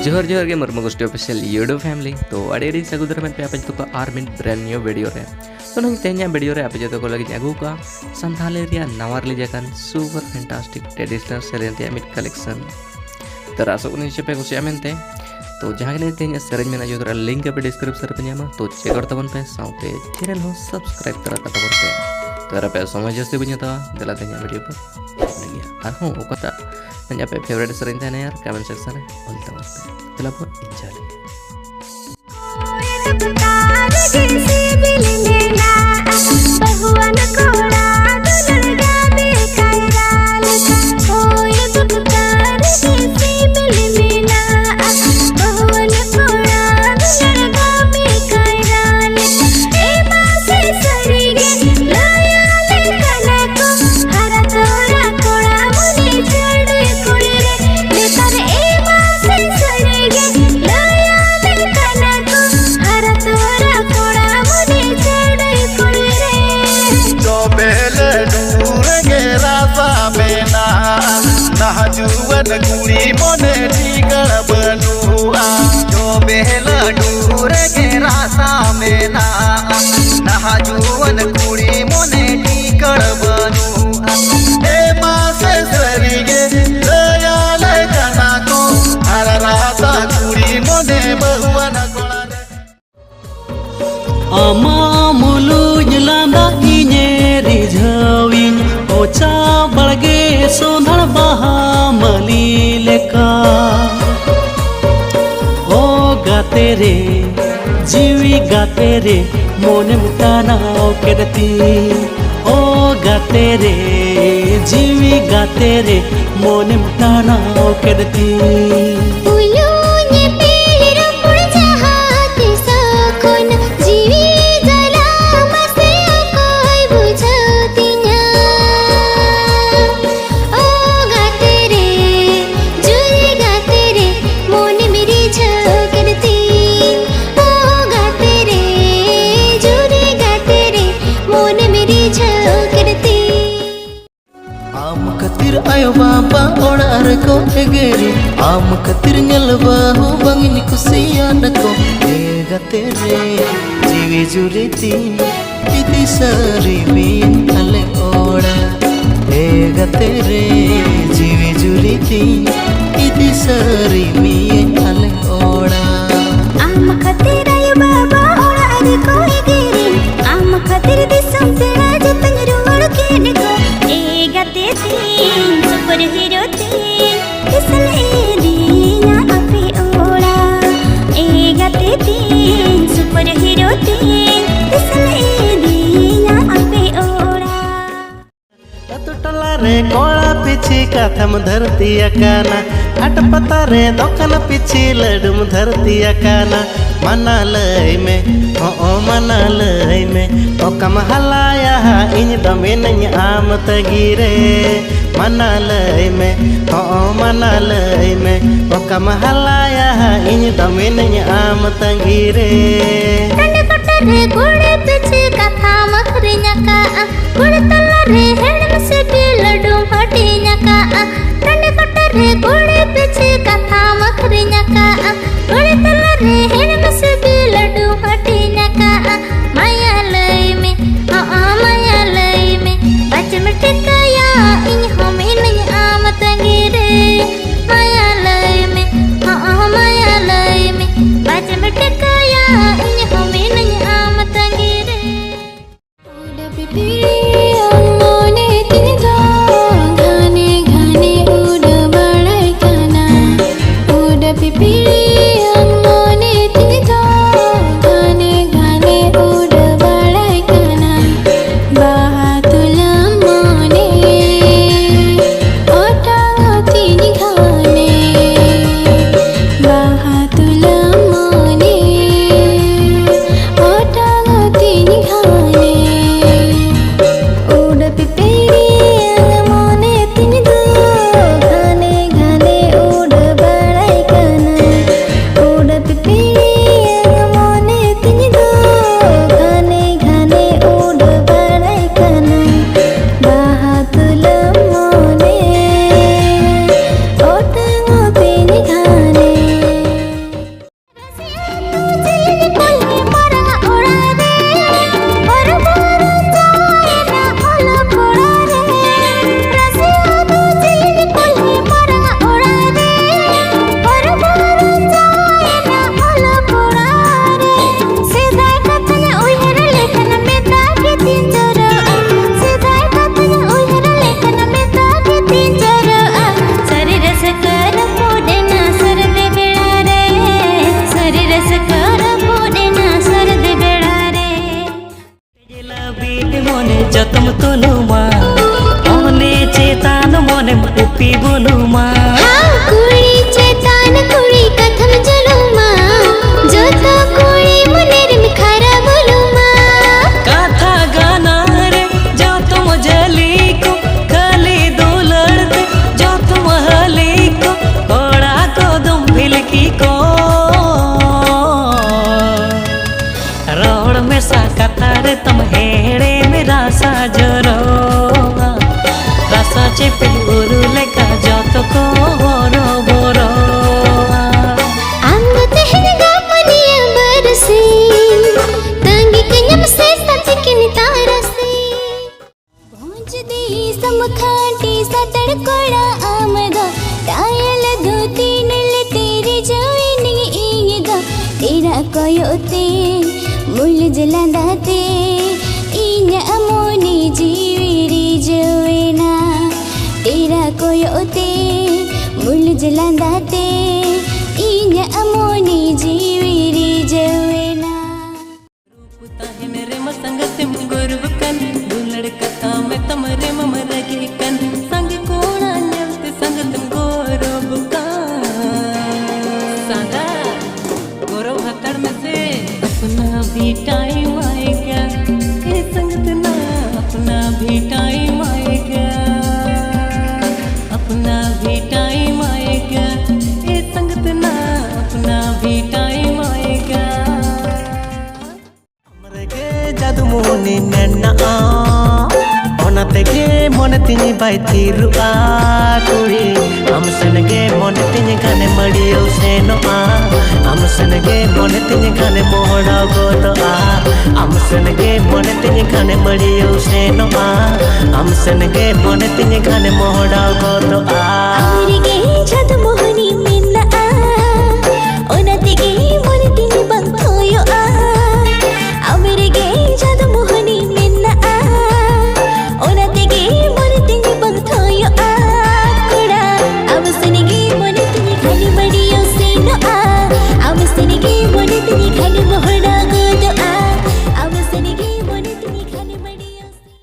जोहर जोहर के मर्म गोष्ठी ऑफिशियल यूट्यूब फैमिली तो अड़ी सगुदर में पे तो आर मिन ब्रांड न्यू वीडियो रे तो नंग तेन्या वीडियो रे आपे जो लगे अगू का संथाली रिया नवार ले जकन सुपर फैंटास्टिक ट्रेडिशनल सेरेन रिया मिड कलेक्शन तो रासो उनी पे कुछ मेनते तो जहां के तेन्या सेरेन में जो लिंक पे डिस्क्रिप्शन पे ᱧᱟᱢᱟ तो चेक कर तबन पे साउते चैनल हो सब्सक्राइब करा तबन पे तो रा पे समय जस्ती बुझता दला तेन्या वीडियो पर लगिया और हो ओकता तेन्या पे फेवरेट सेरेन थे यार कमेंट सेक्शन में ऑल तबन पे चला पर एंजॉय जुवन कुड़ी मोने टिकड़ बनुआ जो बेला डूर के रासा में ना नहा जुवन कुड़ी मोने टिकड़ बनुआ ए मासे सरिगे दयाल कना को हर रासा कुड़ी मोने बहुवन कोला आमा मुलु जलांदा इने रिझाविन ओचा बड़गे सोधड़ बहा मली लेका ओ गाते रे जीवी गाते रे मोने मुटाना केरती ओ गाते रे जीवी गाते रे मोने मुटाना केरती आयो बाबा ओड़ार को एगेरी आम खतिर नलबा हो बंगिन कुसिया नको ए गते रे जीवी जुरीती इति सारी बिन अले ओड़ा ए गते रे जीवी जुरीती इति सारी बिन अले ओड़ा आम खतिर आयो बाबा ओड़ार को एगेरी आम खतिर दिसम तेरा जतन रोड़ के नको ए गते सुपर हीरो तीन इसले दीना अपे ओड़ा ए गते तीन सुपर हीरो तीन इसले दीना अपे ओड़ा ततु टला रे कोड़ा पिछी काथम धरती अकाना अट पता रे दोकन पिछी लडुम धरती अकाना मना लय में ओ मना लय में ओ कम हलाया इन दमिन आम तगीरे मना लय में ओ मना लय में ओ कम हलाया इन दमिन आम तगीरे तंड कटर रे गोड़े पिछे कथा मखरिया का गुड़ तला रे हेड़म से लड्डू हटिया का तंड कटर रे गोड़े पिछे कथा मखरिया का गुड़ तला रे हेड़म से लड्डू हटिया का माया लय में माया लय में बच में टिकाया इन हमें नहीं आम तंगीरे माया लय में माया लय में बच में टिकाया इन हमें नहीं आम तंगीरे बोलुमा ओने चेतान मोने उपी बोलुमा कुड़ी चेतान कुड़ी कथम जलुमा जो तो कुड़ी मुनेर में खरा बोलुमा कथा गाना रे जो तुम जली को खाली दो लड़ते जो तुम हली को कोड़ा को तुम भिलकी को रोड में सा कथा रे तुम हेड़े में रासा जरो रासा चेपे उरु लेका जो तो को बोरो बोरो अंग तेहन गापनिया बरसे तंगी कन्यम से सचकिन तारसे पहुंच दी समखाटी सतड़ कोड़ा आमगा टायल धोती नल तेरी जोइनी ईगा तेरा कोयोते मुल जलंदाते इन अमोनी जीविरी जोवेना तेरा कोयोते मुल जलंदाते इन अमोनी जीविरी जोवेना ताहे मेरे मसंग सिम गुरु कन दुलड़ कथा में तमरे ममर के कन संग कोणा न्यल्त संग तुम गोरो बुका संगा गोरो हतड़ में से अपना भी टाइम आएगा ये संगत ना अपना भी टाइम आएगा अपना भी टाइम आएगा ये संगत ना अपना भी टाइम आएगा हमरेगे जादू मोनी नन्ना ओना तेगे मन तिनी बाई तिरुआ कुड़ी हम सनगे मन तिनी गाने मड़ियो सेनो हम सनगे मन तिनी गाने मोहड़ा गोतो हम सनगे मन तिनी गाने मड़ियो सेनो हम सनगे मन तिनी गाने मोहड़ा गोतो आवरिगे जद मोह